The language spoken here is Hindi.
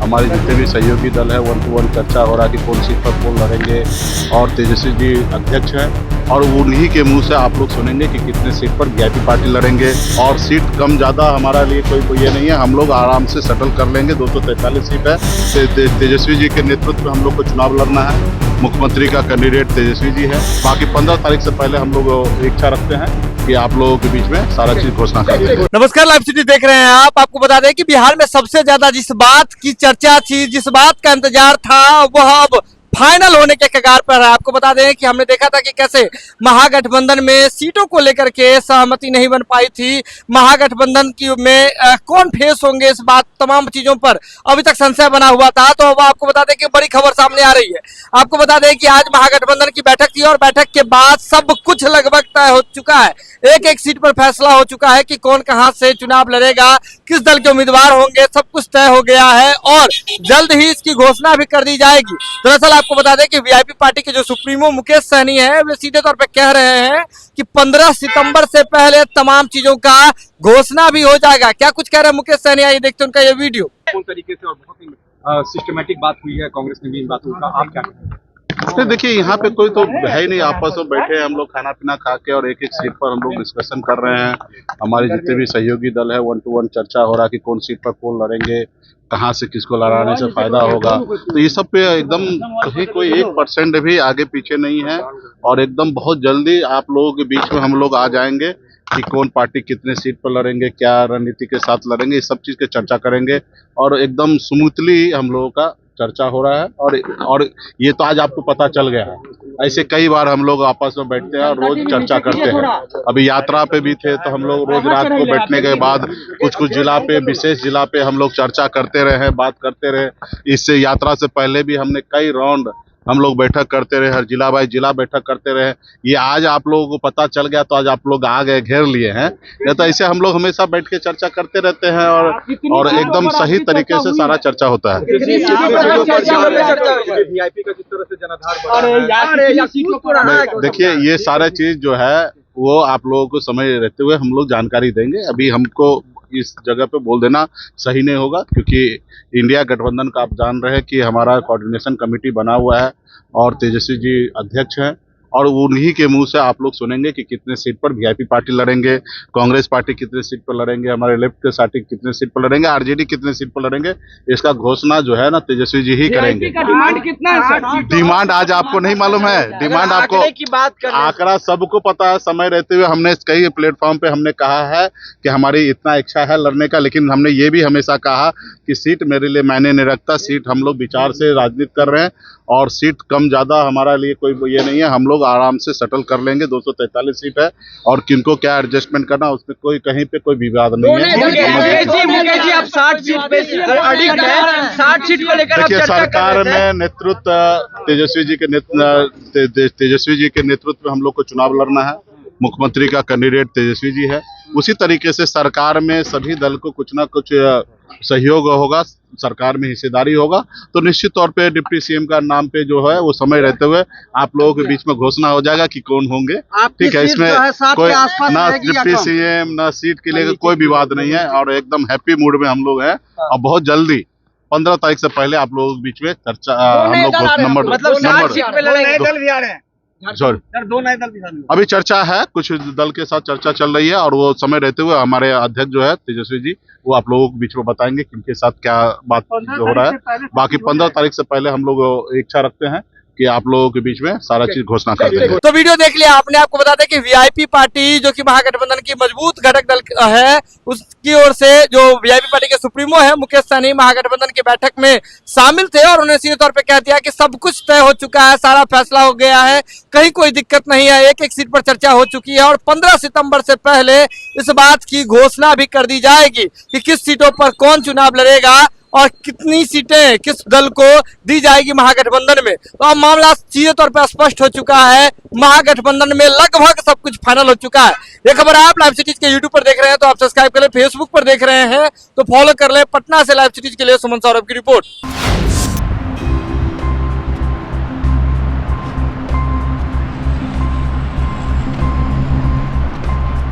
हमारे जितने भी सहयोगी दल है 1 to 1 चर्चा हो रहा है कि कौन सीट पर कौन लड़ेंगे। और तेजस्वी जी अध्यक्ष हैं और उन्हीं के मुंह से आप लोग सुनेंगे कि कितने सीट पर वीआईपी पार्टी लड़ेंगे। और सीट कम ज़्यादा हमारा लिए कोई ये नहीं है, हम लोग आराम से सेटल कर लेंगे। 243 सीट है। तेजस्वी जी के नेतृत्व में हम लोग को चुनाव लड़ना है। मुख्यमंत्री का कैंडिडेट तेजस्वी जी है। बाकी 15 तारीख से पहले हम लोग इच्छा रखते हैं कि आप लोगों के बीच में सारा चीज घोषणा कर देंगे। नमस्कार, लाइव सिटी देख रहे हैं आप। आपको बता दें कि बिहार में सबसे ज्यादा जिस बात की चर्चा थी, जिस बात का इंतजार था, वह अब फाइनल होने के कगार पर है। आपको बता दें कि हमने देखा था कि कैसे महागठबंधन में सीटों को लेकर के सहमति नहीं बन पाई थी। महागठबंधन की में कौन फेस होंगे, इस बात तमाम चीजों पर अभी तक संशय बना हुआ था। तो अब आपको बता दें कि बड़ी खबर सामने आ रही है। आपको बता दें कि आज महागठबंधन की बैठक थी और बैठक के बाद सब कुछ लगभग तय हो चुका है। एक एक सीट पर फैसला हो चुका है कि कौन कहां से चुनाव लड़ेगा, किस दल के उम्मीदवार होंगे, सब कुछ तय हो गया है और जल्द ही इसकी घोषणा भी कर दी जाएगी। दरअसल आपको बता दें कि वीआईपी पार्टी के जो सुप्रीमो मुकेश सहनी है, वे सीधे तौर पे कह रहे हैं कि 15 सितंबर से पहले तमाम चीजों का घोषणा भी हो जाएगा। क्या कुछ कह रहे हैं मुकेश सहनी, आइए देखते हैं उनका ये वीडियो। कौन तरीके से और बहुत ही सिस्टमेटिक बात हुई है कांग्रेस में भी इन बातों का, आप क्या कहते हैं? तो देखिए, यहाँ पे कोई तो है ही नहीं। आपस में बैठे हैं हम लोग खाना पीना खा के और एक एक सीट पर हम लोग डिस्कशन कर रहे हैं। हमारे जितने भी सहयोगी दल है 1 to 1 चर्चा हो रहा है कि कौन सीट पर कौन लड़ेंगे, कहाँ से किसको लड़ाने से फायदा होगा। तो ये सब पे एकदम कहीं कोई 1% भी आगे पीछे नहीं है। और एकदम बहुत जल्दी आप लोगों के बीच में हम लोग आ जाएंगे कि कौन पार्टी कितने सीट पर लड़ेंगे, क्या रणनीति के साथ लड़ेंगे, इस सब चीज की चर्चा करेंगे। और एकदम स्मूथली हम लोगों का चर्चा हो रहा है। और ये तो आज आपको पता चल गया है। ऐसे कई बार हम लोग आपस में बैठते हैं और रोज चर्चा करते हैं। अभी यात्रा पे भी थे तो हम लोग रोज रात को बैठने के बाद कुछ जिला पे, विशेष जिला पे हम लोग चर्चा करते रहे, बात करते रहे। इससे यात्रा से पहले भी हमने कई राउंड हम लोग बैठक करते रहे, हर जिला बाई जिला बैठक करते रहे। ये आज आप लोगों को पता चल गया तो आज आप लोग आ गए, घेर लिए हैं। या तो ऐसे हम लोग हमेशा बैठ के चर्चा करते रहते हैं और एकदम सही तरीके से सारा चर्चा होता है। देखिए, ये सारा चीज जो है वो आप लोगों को समय रहते हुए हम लोग जानकारी देंगे। अभी हमको इस जगह पे बोल देना सही नहीं होगा, क्योंकि इंडिया गठबंधन का आप जान रहे हैं कि हमारा कोऑर्डिनेशन कमेटी बना हुआ है और तेजस्वी जी अध्यक्ष हैं। और उन्हीं के मुंह से आप लोग सुनेंगे कि कितने सीट पर वीआईपी पार्टी लड़ेंगे, कांग्रेस पार्टी कितने सीट पर लड़ेंगे, हमारे लेफ्ट के पार्टी कितने सीट पर लड़ेंगे, आरजेडी कितने सीट पर लड़ेंगे। इसका घोषणा जो है ना तेजस्वी जी ही करेंगे। डिमांड कितना है? डिमांड आज आपको नहीं मालूम है। डिमांड आपको आंकड़ा सबको पता है। समय रहते हुए हमने कई प्लेटफॉर्म पे हमने कहा है कि हमारी इतना इच्छा है लड़ने का, लेकिन हमने ये भी हमेशा कहा कि सीट मेरे लिए मायने नहीं रखता। सीट हम लोग विचार से राजनीति कर रहे हैं और सीट कम ज्यादा हमारा लिए कोई ये नहीं है। हम लोग आराम से सेटल कर लेंगे। 243 सीट है और किनको क्या एडजस्टमेंट करना उसमें कोई कहीं पे कोई विवाद नहीं है। आप 60 सीट पे एडिक्ट हैं, 60 सीट को लेकर देखिए, सरकार में नेतृत्व तेजस्वी जी के नेतृत्व में हम लोग को चुनाव लड़ना है। मुख्यमंत्री का कैंडिडेट तेजस्वी जी है। उसी तरीके से सरकार में सभी दल को कुछ ना कुछ सहयोग होगा, सरकार में हिस्सेदारी होगा। तो निश्चित तौर पे डिप्टी सीएम का नाम पे जो है वो समय रहते हुए आप लोगों के बीच में घोषणा हो जाएगा कि कौन होंगे। ठीक है, इसमें कोई ना डिप्टी सीएम ना सीट के लिए कोई विवाद नहीं है और एकदम हैप्पी मूड में हम लोग हैं। और बहुत जल्दी 15 तारीख से पहले आप लोगों के बीच में चर्चा हम लोग अभी चर्चा है, कुछ दल के साथ चर्चा चल रही है और वो समय रहते हुए हमारे अध्यक्ष जो है तेजस्वी जी वो आप लोगों के बीच में बताएंगे कि उनके साथ क्या बात हो रहा है। बाकी 15 तारीख से पहले हम लोग इच्छा रखते हैं कि आप लोगों के बीच में सारा चीज घोषणा कर देंगे। तो वीडियो देख लिया आपने। आपको बता दें कि वीआईपी पार्टी जो कि महागठबंधन की मजबूत घटक दल है, उसकी ओर से जो वीआईपी पार्टी के सुप्रीमो है मुकेश सहनी महागठबंधन की बैठक में शामिल थे और उन्होंने सीधे तौर पे कह दिया कि सब कुछ तय हो चुका है, सारा फैसला हो गया है, कहीं कोई दिक्कत नहीं है। एक एक सीट पर चर्चा हो चुकी है और 15 सितंबर से पहले इस बात की घोषणा भी कर दी जाएगी कि किस सीटों पर कौन चुनाव लड़ेगा और कितनी सीटें किस दल को दी जाएगी महागठबंधन में। तो अब मामला सीधे तौर पर स्पष्ट हो चुका है। महागठबंधन में लगभग सब कुछ फाइनल हो चुका है। ये खबर आप लाइव सिटीज के यूट्यूब पर देख रहे हैं तो आप सब्सक्राइब कर ले, फेसबुक पर देख रहे हैं तो फॉलो कर ले। पटना से लाइव सिटीज के लिए सुमन सौरभ की रिपोर्ट।